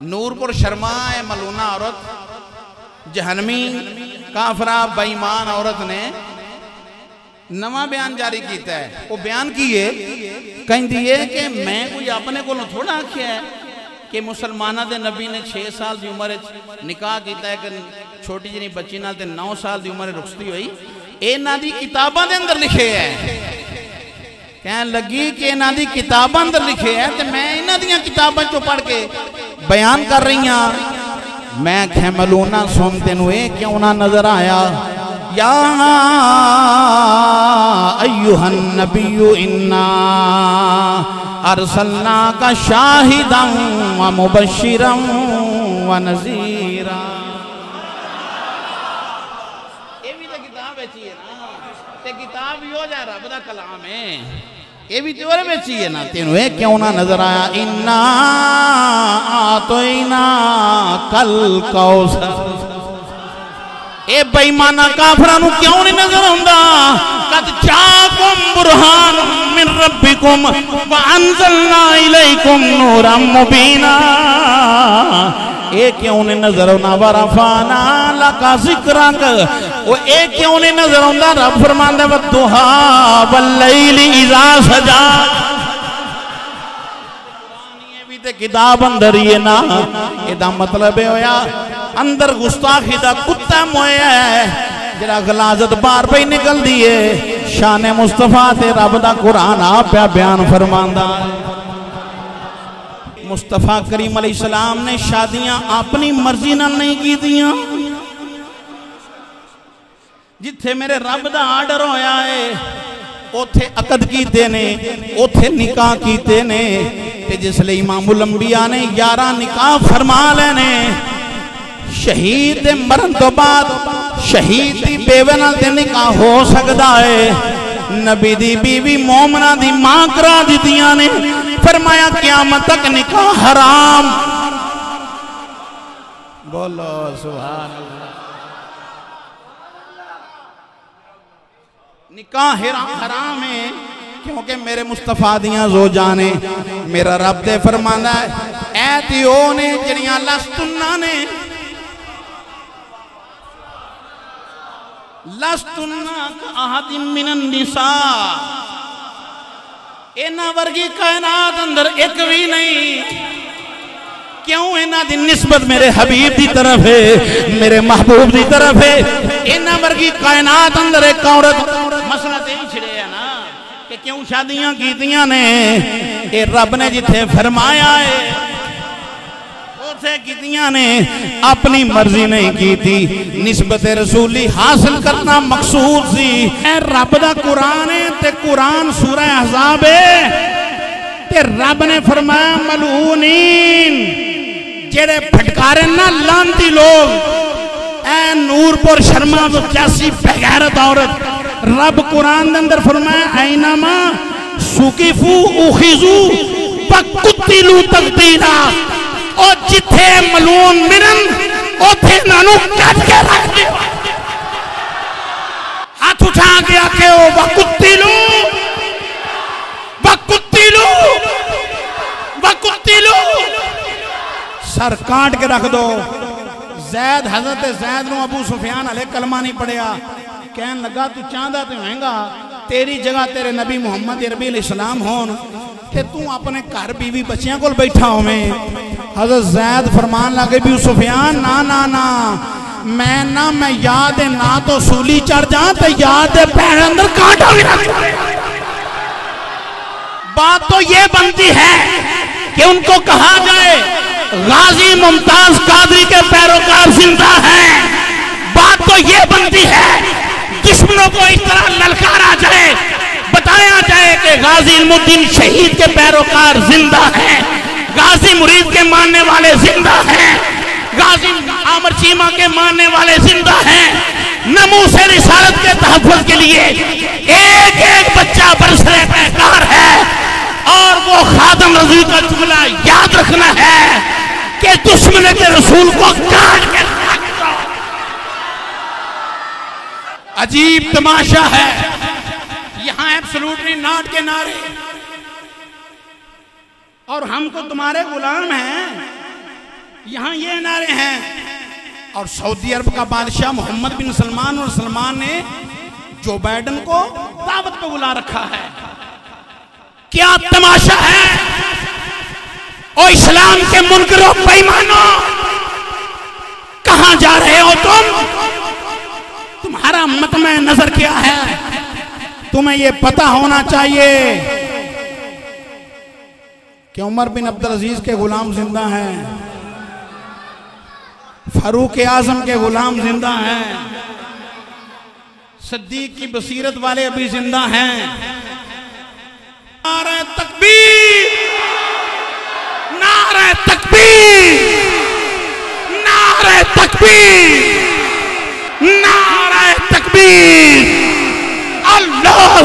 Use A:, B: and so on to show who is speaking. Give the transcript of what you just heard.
A: नूरपुर शर्मा मलूना औरत जहनमी काफरा बेईमान औरत ने नवा बयान जारी किया है। वो बयान की है कहती है कि मैं कोई अपने को थोड़ा आख्या है कि मुसलमाना दे नबी ने 6 साल की उम्र निकाह किया है कि छोटी जी बच्ची नाल ते 9 साल की उम्र रुखसती हुई। इन्हां दी किताबां दे अंदर लिखे है, कहन लगी कि इन्हां दी किताबां अंदर लिखे है तो मैं इन्हां दी किताबां चो पढ़ के बयान कर रही हाँ। मैं खे मलूना सुन तेनू ये क्यों ना नजर आया। या अय्युहन नबिय्यु इन्ना अरसलना का शाहिदन व मुबश्शिरन व नज़ीरा। ये भी तो किताब बेची है ना, ते किताब भी हो जा रब दा कलाम है, ये भी तो बेची है ना। तेनू ये क्यों ना नजर आया। इन्ना आतोइना कल कौसर। ए बेईमाना काफिरां नूं क्यों नहीं नजर आउंदा। कद जाकुम बुरहान मिन रब्बिकुम व अंज़लना इलैकुम नूरम मुबीना। ए क्यों नहीं नजर आउंदा। व रफाना लका ज़िक्रक। वो ए क्यों नहीं नजर आउंदा। रब फरमांदा व दुहा वल लैली इज़ा सजा। ते किताब अंदर ही है ना। इदा मतलब है होया अंदर गुस्ताखी दा कुत्ता मोया है जरा गलाजत बार पे निकल दी है। शान मुस्तफा ते रब दा कुरान आप बयान फरमांदा। मुस्तफा करीम अलैहिस्सलाम ने शादियां अपनी मर्जी नाल नहीं की दियां। जिथे मेरे रब दा आर्डर होया है उथे अकद कीते ने, उथे निकाह कीते ने। जिसले इमामुल अंबिया ने 11 निकाह फरमा लेने। शहीद दे मरन तो बाद शहीद दी बेवे नाल ते निकाह हो सकदा है। नबी दी बीवी मोमना दी मां करा दितियां ने। फरमाया क़यामत तक निकाह हराम। बोलो सुभान अल्लाह। निकाह हराम है क्योंकि मेरे मुस्तफा दियां ज़ौजा ने। मेरा रब दे फरमांदा है ऐ ते ओ ने जड़ियां लस्तुन्ना ने। लस्तुन्ना अहदिम मिनन निसा। इन्हां वर्गी कायनात अंदर एक भी नहीं। क्यों इन्हां दी निस्बत मेरे हबीब की तरफ है, मेरे महबूब की तरफ है। इन्हां वर्गी कायनात अंदर एक औरत मसला ते ही छिड़े है ना कि क्यों शादियां कीतियां ने। ये रब ने जिथे फरमाया है उथे कीतियां ने, अपनी मर्जी नहीं की थी। निस्बत रसूली हासिल करना मकसूद सी। रब दा कुरान है ते कुरान सूरह अहज़ाब है ते रब ने फरमाया मलूनीन जेड़े फटकारे ना लांती लोग। ए नूरपुर शर्मा 85 बेगैरत औरत। रब कुरान अंदर फरमाया ऐनामा सुकीफू उखिजू वकुतिलू तकदीरा। और जिथे मलून मिलन उथे नानू कट के रख दे। हाथ उठा के आके ओ वकुतिलू वकुतिलू वकुतिलू। सर काट के रख दो। जैद हजरत जैद नु अबू सुफियान हले कलमा नहीं पढ़िया। कहन लगा तू चाहता तो होएगा तेरी जगह तेरे नबी मुहम्मद अरबी अलैहिस्सलाम होन ते तू अपने घर बीवी बच्चियां कोल बैठा होवें। हजरत जैद फरमान लगे भी सुफियान ना ना ना मैं याद ना तो सूली चढ़ जा तो याद पैर अंदर कांटा भी रख। बात तो ये बनती है कि उनको कहा जाए गाजी मुमताज कादरी के पैरोकार जिंदा हैं। बात तो ये बनती है दुश्मनों को इस तरह ललकारा जाए, बताया जाए कि गाजी इल्मुद्दीन शहीद के पैरोकार जिंदा हैं, गाजी मुरीद के मानने वाले जिंदा हैं, गाजी आमर चीमा के मानने वाले जिंदा हैं। नमू से रिसालत के तहफ़्फ़ुज़ के लिए एक एक बच्चा बरसरे पैकार है। और वो खादम रज़ी का जुमला याद रखना है कि दुश्मन के रसूल को काट के रख दो। अजीब तमाशा है यहाँ एब्सोल्युटली नॉट के नारे। और हम तो तुम्हारे गुलाम हैं। यहां ये नारे हैं। और सऊदी अरब का बादशाह मोहम्मद बिन सलमान, और सलमान ने जो बाइडेन को दावत पे बुला रखा है। क्या तमाशा है ओ इस्लाम के मुनकरों बेईमानों, कहां जा रहे हो तुम? तुम्हारा मत में नजर क्या है? तुम्हें यह पता होना चाहिए कि उमर बिन अब्दुल अजीज के गुलाम जिंदा हैं, फारूक आजम के गुलाम जिंदा हैं, सिद्दीक की बसीरत वाले अभी जिंदा हैं। नारे तकबीर, नारे तकबीर, नारे तकबीर, नारे तकबीर, अल्लाहु